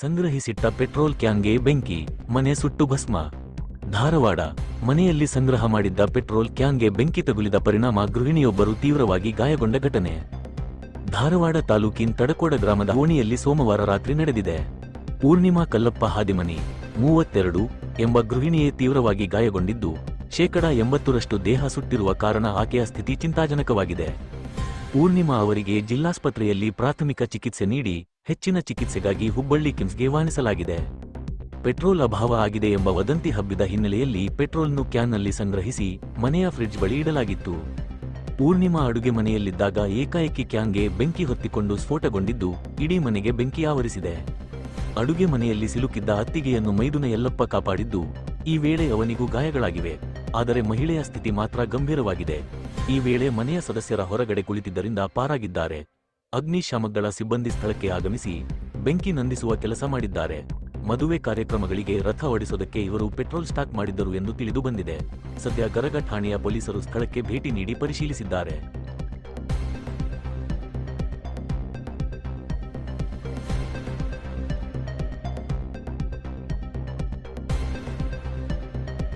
ಸಂಗ್ರಹಿಸಿಟ್ಟ petrol ಕ್ಯಾನ್ಗೆ ಬೆಂಕಿ, ಮನೆ ಸುಟ್ಟು ಭಸ್ಮ. ಧಾರವಾಡ: ಮನೆಯಲ್ಲಿ ಸಂಗ್ರಹ ಮಾಡಿದ್ದ ಪೆಟ್ರೋಲ್ ಕ್ಯಾನ್ಗೆ ಬೆಂಕಿ ತಗುಲಿದ ಪರಿಣಾಮ ಗೃಹಿಣಿಯೊಬ್ಬರು ತೀವ್ರವಾಗಿ ಗಾಯಗೊಂಡ ಘಟನೆ ಧಾರವಾಡ ತಾಲೂಕಿನ ತಡಕೋಡ ಗ್ರಾಮದ ಓಣಿಯಲ್ಲಿ ಸೋಮವಾರ ರಾತ್ರಿ ನಡೆದಿದೆ. ಪೂರ್ಣಿಮಾ ಕಲ್ಲಪ್ಪ ಹಾದಿಮನಿ, 32 ಎಂಬ ಗೃಹಿಣಿಯೇ ತೀವ್ರವಾಗಿ ಗಾಯಗೊಂಡಿದ್ದು, 80% ದೇಹ ಸುಟ್ಟಿರುವ ಕಾರಣ ಆಕೆಯ ಸ್ಥಿತಿ ಚಿಂತಾಜನಕವಾಗಿದೆ. ಪೂರ್ಣಿಮಾ ಅವರಿಗೆ ಜಿಲ್ಲಾಸ್ಪತ್ರೆಯಲ್ಲಿ ಪ್ರಾಥಮಿಕ ಚಿಕಿತ್ಸೆ ನೀಡಿ ಹೆಚ್ಚಿನ ಚಿಕಿತ್ಸೆಗಾಗಿ ಹುಬ್ಬಳ್ಳಿ ಕಿಮ್ಸ್ಗೆ ವಾನಿಸಲಾಗಿದೆ. ಪೆಟ್ರೋಲ್ ಅಭಾವ ಆಗಿದೆ ಎಂಬ ವದಂತಿ ಹಬ್ಬಿದ ಹಿನ್ನೆಲೆಯಲ್ಲಿ ಪೆಟ್ರೋಲ್ನ್ನು ಕ್ಯಾನ್ನಲ್ಲಿ ಸಂಗ್ರಹಿಸಿ ಮನೆಯ ಫ್ರಿಡ್ಜ್ ಬಳಿ ಇಡಲಾಗಿತ್ತು. ಪೂರ್ಣಿಮಾ ಅಡುಗೆ ಮನೆಯಲ್ಲಿದ್ದಾಗ ಏಕಾಏಕಿ ಕ್ಯಾನ್ಗೆ ಬೆಂಕಿ ಹೊತ್ತಿಕೊಂಡು ಸ್ಫೋಟಗೊಂಡಿದ್ದು, ಇಡೀ ಮನೆಗೆ ಬೆಂಕಿ ಆವರಿಸಿದೆ. ಅಡುಗೆ ಮನೆಯಲ್ಲಿ ಸಿಲುಕಿದ್ದ ಅತ್ತಿಗೆಯನ್ನು ಮೈದುನ ಯಲ್ಲಪ್ಪ ಕಾಪಾಡಿದ್ದು, ಈ ವೇಳೆ ಅವನಿಗೂ ಗಾಯಗಳಾಗಿವೆ. ಆದರೆ ಮಹಿಳೆಯ ಸ್ಥಿತಿ ಮಾತ್ರ ಗಂಭೀರವಾಗಿದೆ. ಈ ವೇಳೆ ಮನೆಯ ಸದಸ್ಯರ ಹೊರಗಡೆ ಕುಳಿತಿದ್ದರಿಂದ ಪಾರಾಗಿದ್ದಾರೆ. ಅಗ್ನಿಶಾಮಕದಳ ಸಿಬ್ಬಂದಿ ಸ್ಥಳಕ್ಕೆ ಆಗಮಿಸಿ ಬೆಂಕಿ ನಂದಿಸುವ ಕೆಲಸ ಮಾಡಿದ್ದಾರೆ. ಮದುವೆ ಕಾರ್ಯಕ್ರಮಗಳಿಗೆ ರಥ ಓಡಿಸೋದಕ್ಕೆ ಇವರು ಪೆಟ್ರೋಲ್ ಸ್ಟಾಕ್ ಮಾಡಿದ್ದರು ಎಂದು ತಿಳಿದು ಬಂದಿದೆ. ಸದ್ಯ ಗರಗ ಠಾಣೆಯ ಪೊಲೀಸರು ಸ್ಥಳಕ್ಕೆ ಭೇಟಿ ನೀಡಿ ಪರಿಶೀಲಿಸಿದ್ದಾರೆ.